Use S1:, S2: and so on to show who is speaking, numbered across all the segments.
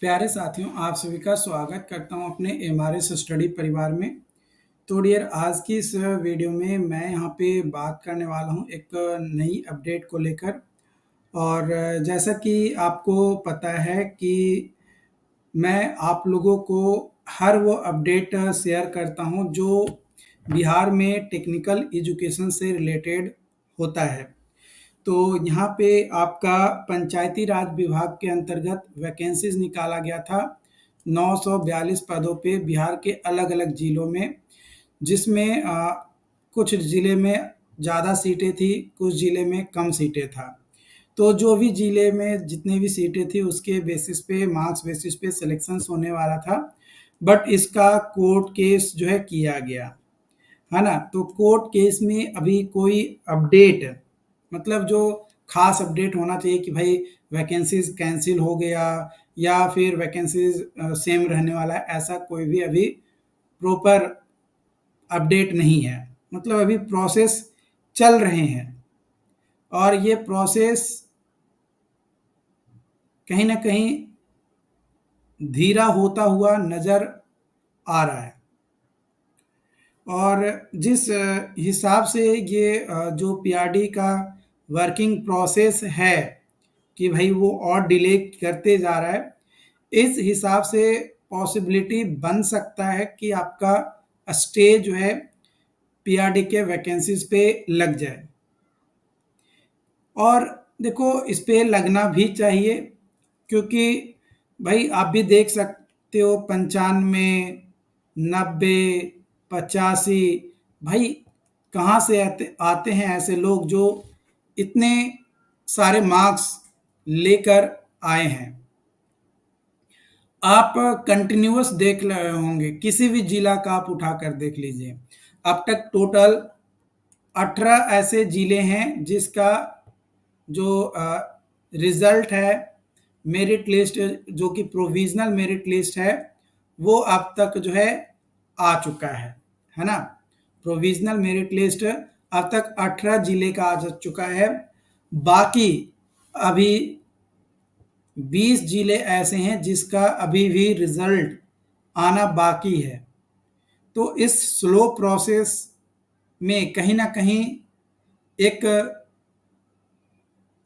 S1: प्यारे साथियों, आप सभी का स्वागत करता हूँ अपने एमआरएस स्टडी परिवार में। तो डियर आज की इस वीडियो में मैं यहाँ पे बात करने वाला हूँ एक नई अपडेट को लेकर। और जैसा कि आपको पता है कि मैं आप लोगों को हर वो अपडेट शेयर करता हूँ जो बिहार में टेक्निकल एजुकेशन से रिलेटेड होता है। तो यहाँ पे आपका पंचायती राज विभाग के अंतर्गत वैकेंसीज निकाला गया था 942 पदों पे बिहार के अलग-अलग जिलों में, जिसमें कुछ ज़िले में ज़्यादा सीटें थी, कुछ ज़िले में कम सीटें था। तो जो भी ज़िले में जितनी भी सीटें थी उसके बेसिस पे मार्क्स बेसिस पे सिलेक्शंस होने वाला था, बट इसका कोर्ट केस जो है किया गया, है ना? तो कोर्ट केस में अभी कोई अपडेट मतलब जो खास अपडेट होना चाहिए कि भाई वैकेंसीज कैंसिल हो गया या फिर वैकेंसीज सेम रहने वाला है, ऐसा कोई भी अभी प्रॉपर अपडेट नहीं है। मतलब अभी प्रोसेस चल रहे हैं और ये प्रोसेस कहीं ना कहीं धीरा होता हुआ नज़र आ रहा है। और जिस हिसाब से ये जो पीआरडी का वर्किंग प्रोसेस है कि भाई वो और डिले करते जा रहा है, इस हिसाब से पॉसिबिलिटी बन सकता है कि आपका स्टे जो है पीआरडी के वैकेंसीज पे लग जाए। और देखो इस पे लगना भी चाहिए क्योंकि भाई आप भी देख सकते हो 95, 90, 85 भाई कहाँ से आते आते हैं ऐसे लोग जो इतने सारे मार्क्स लेकर आए हैं। आप कंटिन्यूअस देख रहे होंगे, किसी भी जिला का आप उठाकर देख लीजिए। अब तक टोटल 18 ऐसे जिले हैं जिसका जो रिजल्ट है, मेरिट लिस्ट जो कि प्रोविजनल मेरिट लिस्ट है, वो अब तक जो है आ चुका है ना? प्रोविजनल मेरिट लिस्ट अब तक 18 जिले का आ चुका है। बाकी अभी 20 जिले ऐसे हैं जिसका अभी भी रिजल्ट आना बाकी है। तो इस स्लो प्रोसेस में कहीं ना कहीं एक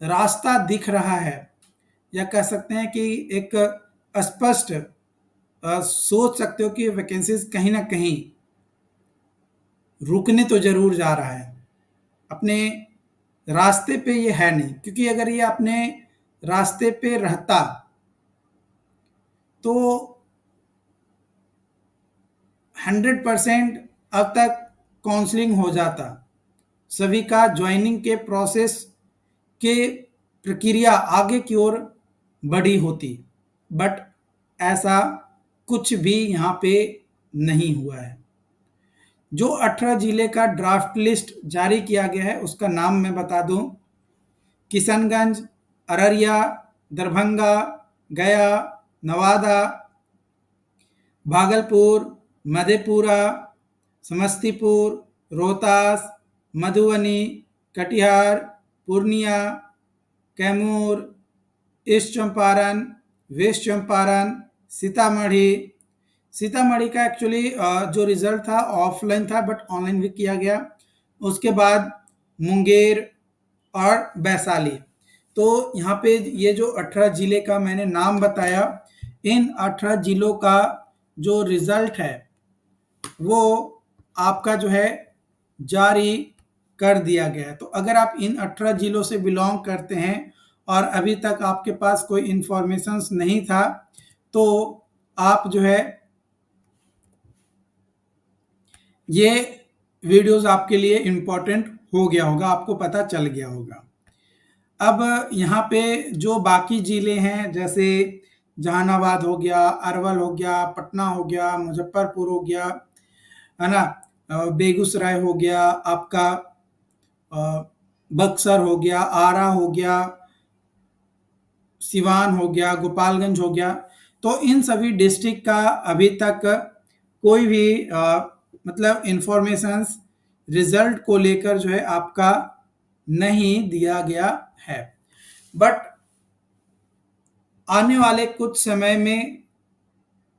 S1: रास्ता दिख रहा है, या कह सकते हैं कि एक स्पष्ट सोच सकते हो कि वैकेंसीज कहीं ना कहीं रुकने तो जरूर जा रहा है, अपने रास्ते पे ये है नहीं। क्योंकि अगर ये अपने रास्ते पे रहता तो 100% अब तक काउंसलिंग हो जाता, सभी का ज्वाइनिंग के प्रोसेस के प्रक्रिया आगे की ओर बढ़ी होती, बट ऐसा कुछ भी यहाँ पे नहीं हुआ है। जो 18 जिले का ड्राफ्ट लिस्ट जारी किया गया है उसका नाम मैं बता दूं: किशनगंज, अररिया, दरभंगा, गया, नवादा, भागलपुर, मधेपुरा, समस्तीपुर, रोहतास, मधुबनी, कटिहार, पूर्णिया, कैमूर, ईस्ट चंपारण, वेस्ट चंपारण, सीतामढ़ी। सीतामढ़ी का एक्चुअली जो रिजल्ट था ऑफलाइन था बट ऑनलाइन भी किया गया। उसके बाद मुंगेर और वैशाली। तो यहाँ पे ये जो 18 जिले का मैंने नाम बताया, इन 18 जिलों का जो रिजल्ट है वो आपका जो है जारी कर दिया गया है। तो अगर आप इन 18 जिलों से बिलोंग करते हैं और अभी तक आपके पास कोई इंफॉर्मेशन नहीं था, तो आप जो है ये वीडियोस आपके लिए इम्पोर्टेंट हो गया होगा, आपको पता चल गया होगा। अब यहाँ पे जो बाकी जिले हैं जैसे जहानाबाद हो गया, अरवल हो गया, पटना हो गया, मुजफ्फरपुर हो गया, है ना, बेगूसराय हो गया, आपका बक्सर हो गया, आरा हो गया, सिवान हो गया, गोपालगंज हो गया। तो इन सभी डिस्ट्रिक्ट का अभी तक कोई भी मतलब इंफॉर्मेशन रिजल्ट को लेकर जो है आपका नहीं दिया गया है। बट आने वाले कुछ समय में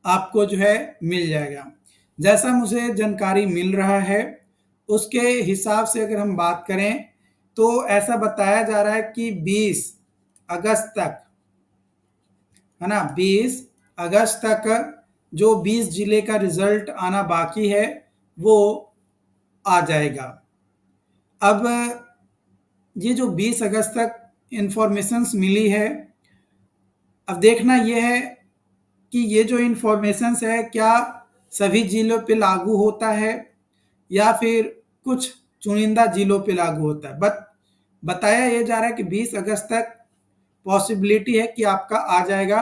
S1: आपको जो है मिल जाएगा। जैसा मुझे जानकारी मिल रहा है, उसके हिसाब से अगर हम बात करें, तो ऐसा बताया जा रहा है कि 20 अगस्त तक, है ना, 20 अगस्त तक जो 20 जिले का रिजल्ट आना बाकी है, वो आ जाएगा। अब ये जो 20 अगस्त तक इंफॉर्मेशंस मिली है, अब देखना यह है कि ये जो इंफॉर्मेशंस है क्या सभी जिलों पे लागू होता है या फिर कुछ चुनिंदा जिलों पे लागू होता है। बट बताया ये जा रहा है कि 20 अगस्त तक पॉसिबिलिटी है कि आपका आ जाएगा,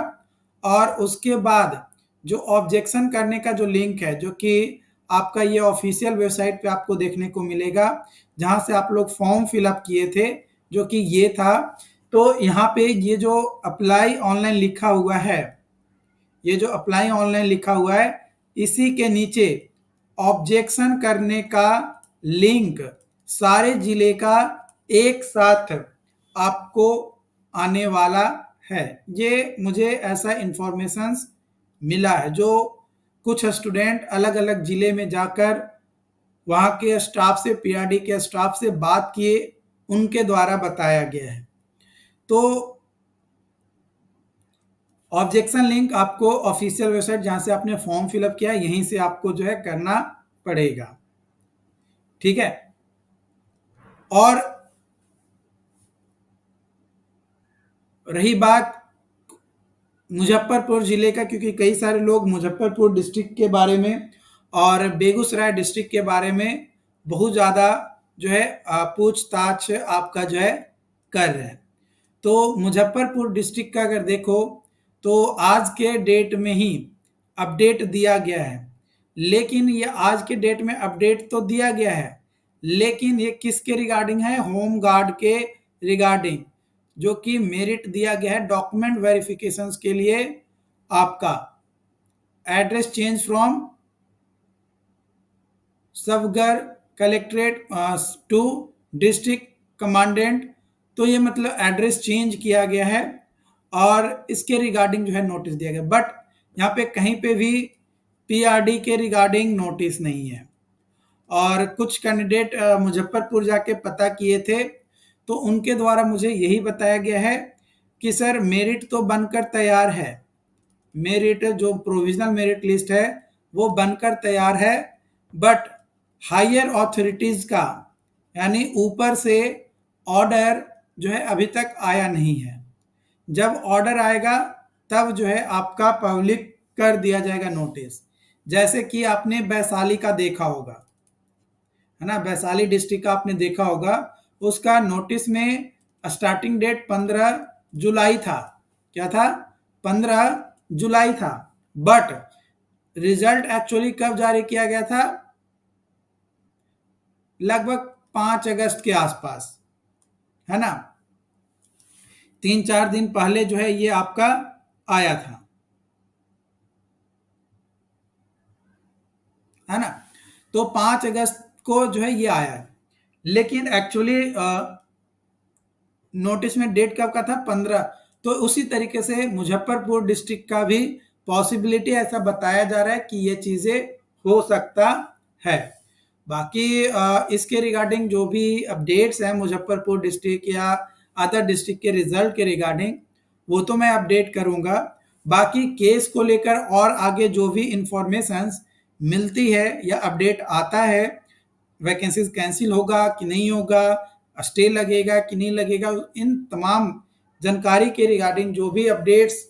S1: और उसके बाद जो ऑब्जेक्शन करने का जो लिंक है, जो कि आपका ये ऑफिशियल वेबसाइट पे आपको देखने को मिलेगा, जहां से आप लोग फॉर्म फिलअप किए थे, जो कि ये था। तो यहाँ पे ये जो अप्लाई ऑनलाइन लिखा हुआ है, ये जो अप्लाई ऑनलाइन लिखा हुआ है, इसी के नीचे ऑब्जेक्शन करने का लिंक सारे जिले का एक साथ आपको आने वाला है। ये मुझे ऐसा इंफॉर्मेशंस मिला है, जो कुछ स्टूडेंट अलग अलग जिले में जाकर वहाँ के स्टाफ से, पीआरडी के स्टाफ से बात किए, उनके द्वारा बताया गया है। तो ऑब्जेक्शन लिंक आपको ऑफिशियल वेबसाइट जहां से आपने फॉर्म फिलअप किया है, यहीं से आपको जो है करना पड़ेगा। ठीक है। और रही बात मुजफ्फरपुर जिले का, क्योंकि कई सारे लोग मुजफ्फरपुर डिस्ट्रिक्ट के बारे में और बेगूसराय डिस्ट्रिक्ट के बारे में बहुत ज़्यादा जो है पूछताछ आपका जो है कर रहे हैं। तो मुजफ्फरपुर डिस्ट्रिक्ट का अगर देखो, तो आज के डेट में ही अपडेट दिया गया है। लेकिन ये आज के डेट में अपडेट तो दिया गया है, लेकिन ये किसके रिगार्डिंग है? होम गार्ड के रिगार्डिंग, जो कि मेरिट दिया गया है डॉक्यूमेंट वेरिफिकेशंस के लिए। आपका एड्रेस चेंज फ्रॉम सबगर कलेक्ट्रेट टू डिस्ट्रिक्ट कमांडेंट, तो ये मतलब एड्रेस चेंज किया गया है और इसके रिगार्डिंग जो है नोटिस दिया गया। बट यहाँ पे कहीं पे भी पीआरडी के रिगार्डिंग नोटिस नहीं है। और कुछ कैंडिडेट मुजफ्फरपुर जाके पता किए थे, तो उनके द्वारा मुझे यही बताया गया है कि सर मेरिट तो बनकर तैयार है, मेरिट जो प्रोविजनल मेरिट लिस्ट है वो बनकर तैयार है, बट हायर ऑथोरिटीज का, यानी ऊपर से ऑर्डर जो है अभी तक आया नहीं है। जब ऑर्डर आएगा तब जो है आपका पब्लिक कर दिया जाएगा नोटिस। जैसे कि आपने वैशाली का देखा होगा, है ना, वैशाली डिस्ट्रिक्ट का आपने देखा होगा, उसका नोटिस में स्टार्टिंग डेट 15 जुलाई था। क्या था? 15 जुलाई था। बट रिजल्ट एक्चुअली कब जारी किया गया था? लगभग 5 अगस्त के आसपास, है ना, 3-4 दिन पहले जो है ये आपका आया था, है ना। तो 5 अगस्त को जो है ये आया है, लेकिन एक्चुअली नोटिस में डेट कब का था? 15। तो उसी तरीके से मुजफ्फरपुर डिस्ट्रिक्ट का भी पॉसिबिलिटी ऐसा बताया जा रहा है कि ये चीज़ें हो सकता है। बाकी इसके रिगार्डिंग जो भी अपडेट्स हैं मुजफ्फरपुर डिस्ट्रिक्ट या अदर डिस्ट्रिक्ट के रिजल्ट के रिगार्डिंग, वो तो मैं अपडेट करूंगा। बाकी केस को लेकर और आगे जो भी इंफॉर्मेशंस मिलती है या अपडेट आता है, वैकेंसीज कैंसिल होगा कि नहीं होगा, स्टे लगेगा कि नहीं लगेगा, इन तमाम जानकारी के रिगार्डिंग जो भी अपडेट्स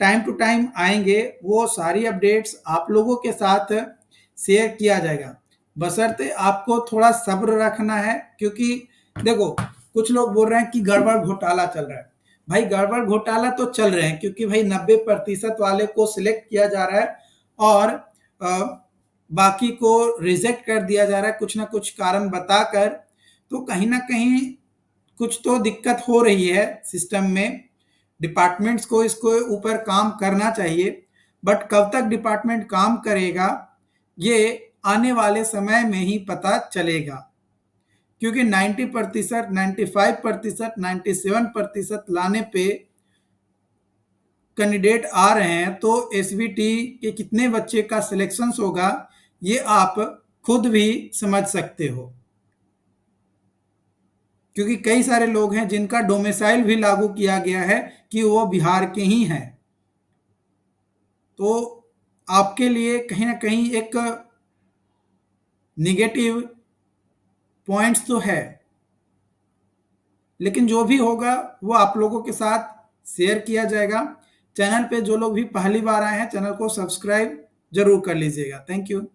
S1: टाइम टू टाइम आएंगे, वो सारी अपडेट्स आप लोगों के साथ शेयर किया जाएगा। बशर्ते आपको थोड़ा सब्र रखना है, क्योंकि देखो कुछ लोग बोल रहे हैं कि गड़बड़ घोटाला चल रहा है। भाई गड़बड़ घोटाला तो चल रहे हैं, क्योंकि भाई 90% वाले को सिलेक्ट किया जा रहा है और बाकी को रिजेक्ट कर दिया जा रहा है कुछ ना कुछ कारण बताकर। तो कहीं ना कहीं कुछ तो दिक्कत हो रही है सिस्टम में। डिपार्टमेंट्स को इसको ऊपर काम करना चाहिए, बट कब तक डिपार्टमेंट काम करेगा ये आने वाले समय में ही पता चलेगा, क्योंकि 90%, 95%, 97% लाने पे कैंडिडेट आ रहे हैं तो एसवीटी के कितने बच्चे का सिलेक्शंस होगा, ये आप खुद भी समझ सकते हो, क्योंकि कई सारे लोग हैं जिनका डोमिसाइल भी लागू किया गया है कि वो बिहार के ही हैं। तो आपके लिए कहीं ना कहीं एक निगेटिव पॉइंट्स तो है, लेकिन जो भी होगा वो आप लोगों के साथ शेयर किया जाएगा। चैनल पे जो लोग भी पहली बार आए हैं, चैनल को सब्सक्राइब जरूर कर लीजिएगा। Thank you.